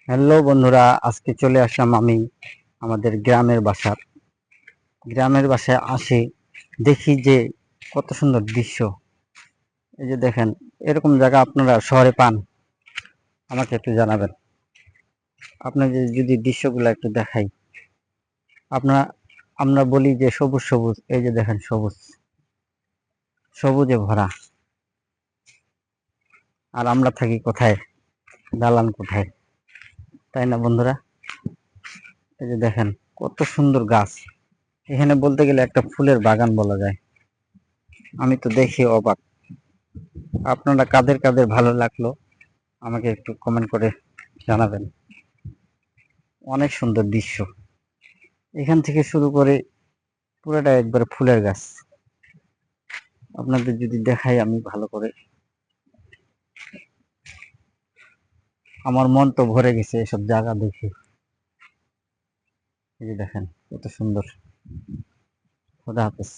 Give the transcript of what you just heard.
Hello বন্ধুরা, আজকে চলে আসলাম আমি আমাদের গ্রামের বাসায় আসি, দেখি যে কত সুন্দর দৃশ্য। এই যে দেখেন, এরকম জায়গা আপনারা শহরে পান? আমাকে একটু জানাবেন। আপনাদের যদি দৃশ্যগুলো একটু দেখাই, আপনারা আমরা বলি যে সবুজ সবুজ, এই যে দেখেন সবুজ সবুজে ভরা। আর আমরা থাকি কোথায়? দালান কোঠায়, তাই না বন্ধুরা? এই যে দেখেন কত সুন্দর গাছ। এখানে বলতে গেলে একটা ফুলের বাগান বলা যায়। আমি তো দেখি অবাক। আপনারা কাদের কাদের ভালো লাগলো আমাকে একটু কমেন্ট করে জানাবেন। অনেক সুন্দর দৃশ্য। এখান থেকে শুরু করে পুরোটা একবার ফুলের গাছ। আপনাদের যদি দেখাই আমি ভালো করে, আমার মন তো ভরে গেছে এসব জায়গা দেখে। এই যে দেখেন কত সুন্দর। খোদা হাফেজ।